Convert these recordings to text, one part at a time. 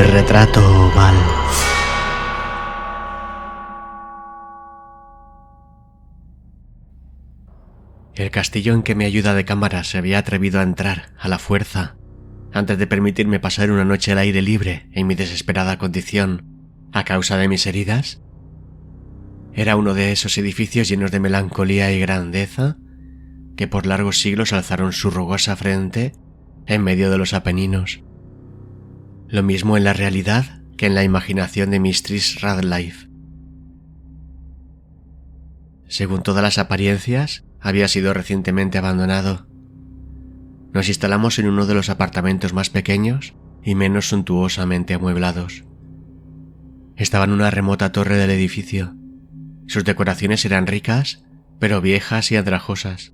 El retrato oval. El castillo en que mi ayuda de cámara se había atrevido a entrar a la fuerza, antes de permitirme pasar una noche al aire libre en mi desesperada condición a causa de mis heridas, era uno de esos edificios llenos de melancolía y grandeza que por largos siglos alzaron su rugosa frente en medio de los Apeninos. Lo mismo en la realidad que en la imaginación de Mistress Radcliffe. Según todas las apariencias, había sido recientemente abandonado. Nos instalamos en uno de los apartamentos más pequeños y menos suntuosamente amueblados. Estaba en una remota torre del edificio. Sus decoraciones eran ricas, pero viejas y andrajosas.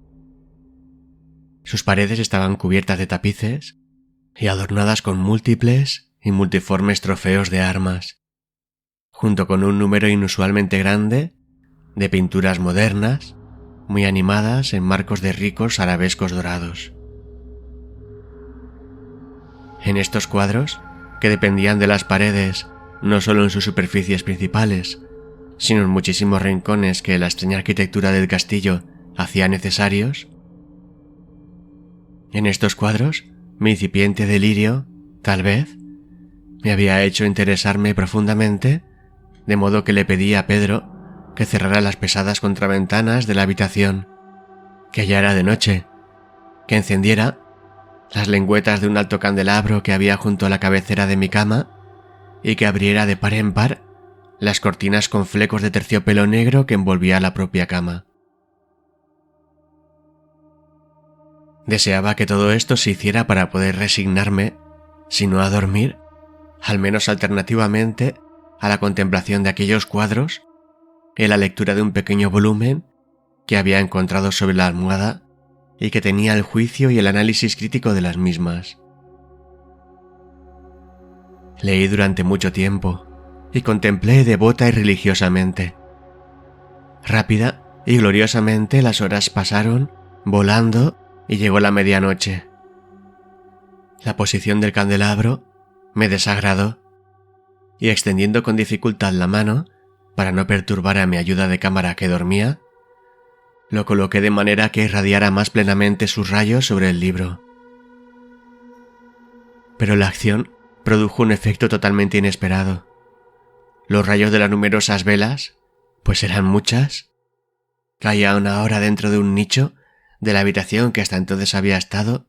Sus paredes estaban cubiertas de tapices y adornadas con múltiples y multiformes trofeos de armas, junto con un número inusualmente grande de pinturas modernas, muy animadas en marcos de ricos arabescos dorados. En estos cuadros, que dependían de las paredes no solo en sus superficies principales, sino en muchísimos rincones que la extraña arquitectura del castillo hacía necesarios, en estos cuadros, mi incipiente delirio, tal vez, me había hecho interesarme profundamente, de modo que le pedí a Pedro que cerrara las pesadas contraventanas de la habitación, que ya era de noche, que encendiera las lengüetas de un alto candelabro que había junto a la cabecera de mi cama y que abriera de par en par las cortinas con flecos de terciopelo negro que envolvía la propia cama. Deseaba que todo esto se hiciera para poder resignarme, si no a dormir, al menos alternativamente a la contemplación de aquellos cuadros y la lectura de un pequeño volumen que había encontrado sobre la almohada y que tenía el juicio y el análisis crítico de las mismas. Leí durante mucho tiempo y contemplé devota y religiosamente. Rápida y gloriosamente las horas pasaron, volando, y llegó la medianoche. La posición del candelabro me desagradó, y extendiendo con dificultad la mano, para no perturbar a mi ayuda de cámara que dormía, lo coloqué de manera que irradiara más plenamente sus rayos sobre el libro. Pero la acción produjo un efecto totalmente inesperado. Los rayos de las numerosas velas, pues eran muchas, caían ahora dentro de un nicho de la habitación que hasta entonces había estado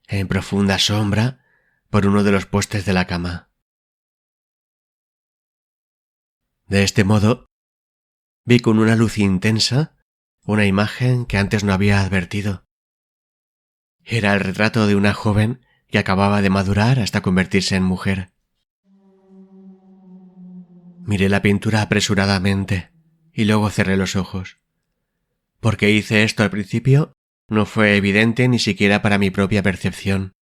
en profunda sombra por uno de los postes de la cama. De este modo, vi con una luz intensa una imagen que antes no había advertido. Era el retrato de una joven que acababa de madurar hasta convertirse en mujer. Miré la pintura apresuradamente y luego cerré los ojos. ¿Por qué hice esto al principio? No fue evidente ni siquiera para mi propia percepción.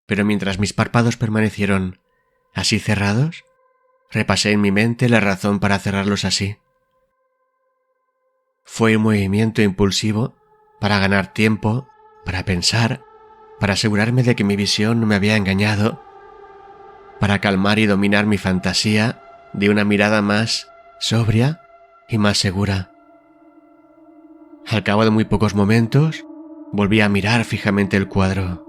Pero mientras mis párpados permanecieron así cerrados, repasé en mi mente la razón para cerrarlos así. Fue un movimiento impulsivo para ganar tiempo, para pensar, para asegurarme de que mi visión no me había engañado, para calmar y dominar mi fantasía de una mirada más sobria y más segura. Al cabo de muy pocos momentos, volví a mirar fijamente el cuadro.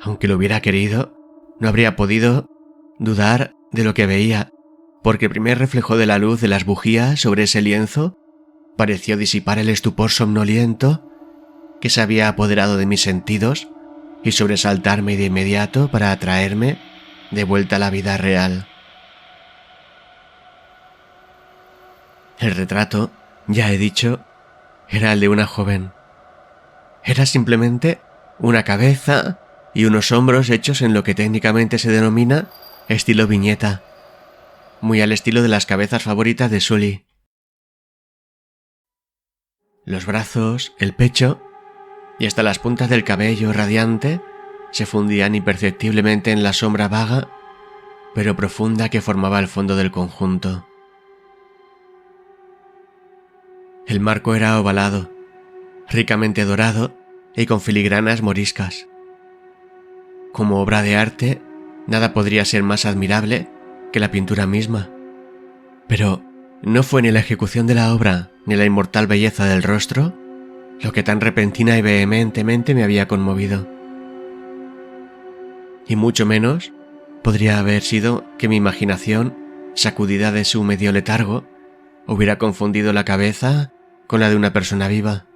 Aunque lo hubiera querido, no habría podido dudar de lo que veía, porque el primer reflejo de la luz de las bujías sobre ese lienzo pareció disipar el estupor somnoliento que se había apoderado de mis sentidos y sobresaltarme de inmediato para atraerme de vuelta a la vida real. El retrato, ya he dicho, era el de una joven. Era simplemente una cabeza y unos hombros hechos en lo que técnicamente se denomina estilo viñeta, muy al estilo de las cabezas favoritas de Sully. Los brazos, el pecho y hasta las puntas del cabello radiante se fundían imperceptiblemente en la sombra vaga pero profunda que formaba el fondo del conjunto. El marco era ovalado, ricamente dorado y con filigranas moriscas. Como obra de arte, nada podría ser más admirable que la pintura misma. Pero no fue ni la ejecución de la obra ni la inmortal belleza del rostro lo que tan repentina y vehementemente me había conmovido. Y mucho menos podría haber sido que mi imaginación, sacudida de su medio letargo, hubiera confundido la cabeza con la de una persona viva.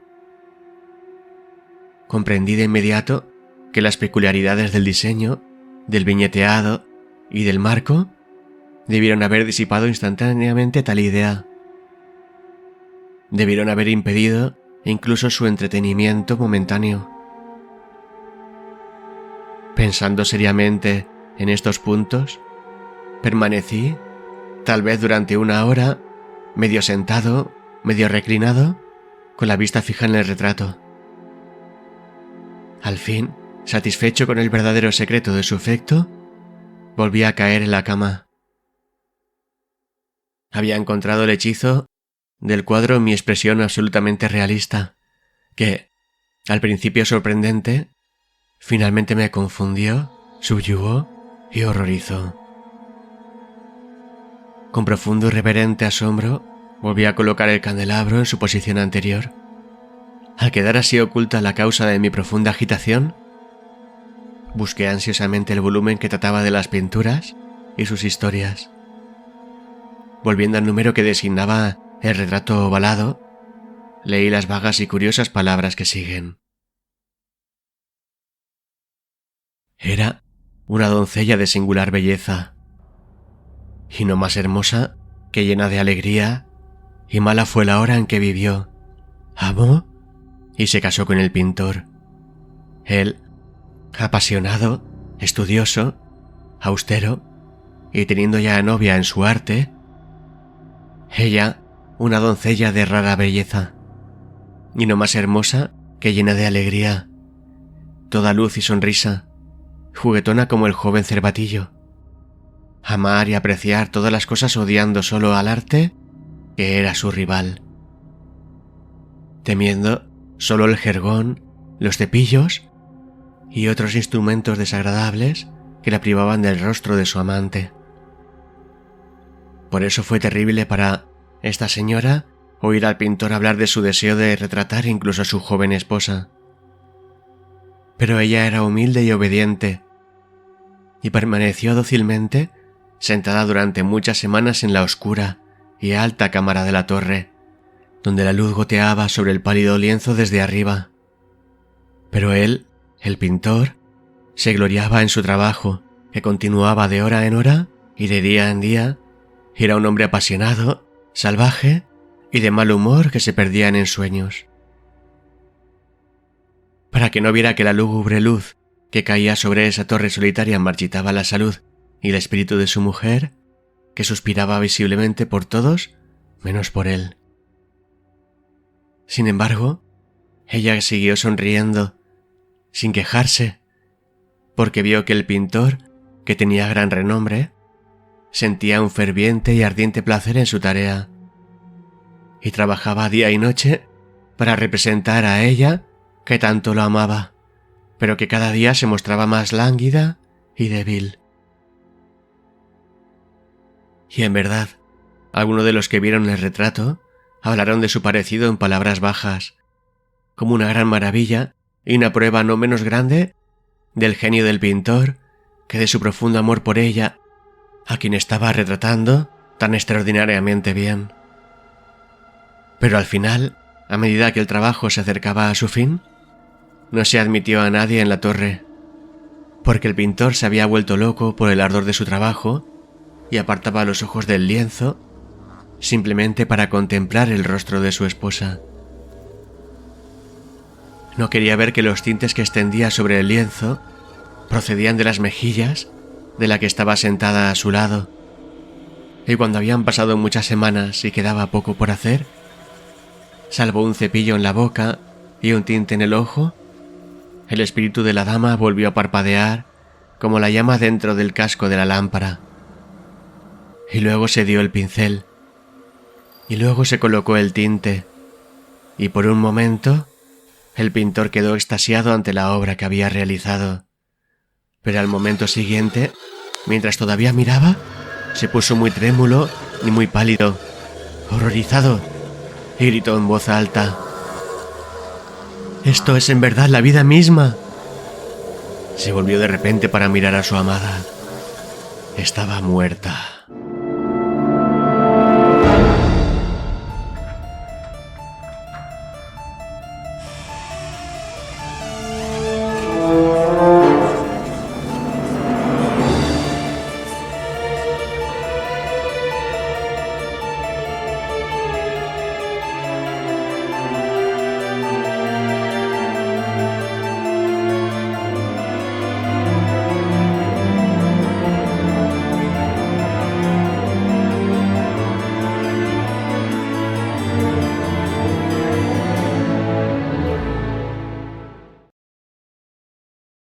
Comprendí de inmediato que las peculiaridades del diseño, del viñeteado y del marco debieron haber disipado instantáneamente tal idea. Debieron haber impedido incluso su entretenimiento momentáneo. Pensando seriamente en estos puntos, permanecí, tal vez durante una hora, medio sentado, medio reclinado, con la vista fija en el retrato. Al fin, satisfecho con el verdadero secreto de su efecto, volví a caer en la cama. Había encontrado el hechizo del cuadro en mi expresión absolutamente realista, que, al principio sorprendente, finalmente me confundió, subyugó y horrorizó. Con profundo y reverente asombro, volví a colocar el candelabro en su posición anterior. Al quedar así oculta la causa de mi profunda agitación, busqué ansiosamente el volumen que trataba de las pinturas y sus historias. Volviendo al número que designaba el retrato ovalado, leí las vagas y curiosas palabras que siguen. Era una doncella de singular belleza, y no más hermosa que llena de alegría, y mala fue la hora en que vivió, amó y se casó con el pintor. Él, apasionado, estudioso, austero, y teniendo ya novia en su arte, ella, una doncella de rara belleza, y no más hermosa que llena de alegría, toda luz y sonrisa, juguetona como el joven cervatillo, amar y apreciar todas las cosas odiando solo al arte, que era su rival, temiendo solo el jergón, los cepillos y otros instrumentos desagradables que la privaban del rostro de su amante. Por eso fue terrible para esta señora oír al pintor hablar de su deseo de retratar incluso a su joven esposa. Pero ella era humilde y obediente, y permaneció dócilmente sentada durante muchas semanas en la oscura y alta cámara de la torre, donde la luz goteaba sobre el pálido lienzo desde arriba. Pero él, el pintor, se gloriaba en su trabajo, que continuaba de hora en hora y de día en día. Era un hombre apasionado, salvaje y de mal humor que se perdía en ensueños. Para que no viera que la lúgubre luz que caía sobre esa torre solitaria marchitaba la salud y el espíritu de su mujer, que suspiraba visiblemente por todos menos por él. Sin embargo, ella siguió sonriendo, sin quejarse, porque vio que el pintor, que tenía gran renombre, sentía un ferviente y ardiente placer en su tarea, y trabajaba día y noche para representar a ella que tanto lo amaba, pero que cada día se mostraba más lánguida y débil. Y en verdad, algunos de los que vieron el retrato hablaron de su parecido en palabras bajas, como una gran maravilla y una prueba no menos grande del genio del pintor que de su profundo amor por ella, a quien estaba retratando tan extraordinariamente bien. Pero al final, a medida que el trabajo se acercaba a su fin, no se admitió a nadie en la torre, porque el pintor se había vuelto loco por el ardor de su trabajo y apartaba los ojos del lienzo simplemente para contemplar el rostro de su esposa. No quería ver que los tintes que extendía sobre el lienzo procedían de las mejillas de la que estaba sentada a su lado, y cuando habían pasado muchas semanas y quedaba poco por hacer, salvo un cepillo en la boca y un tinte en el ojo, el espíritu de la dama volvió a parpadear como la llama dentro del casco de la lámpara. Y luego se dio el pincel, y luego se colocó el tinte, y por un momento el pintor quedó extasiado ante la obra que había realizado, Pero al momento siguiente, mientras todavía miraba, se puso muy trémulo y muy pálido, horrorizado, y gritó en voz alta: «¡Esto es en verdad la vida misma!». Se volvió de repente para mirar a su amada. Estaba muerta.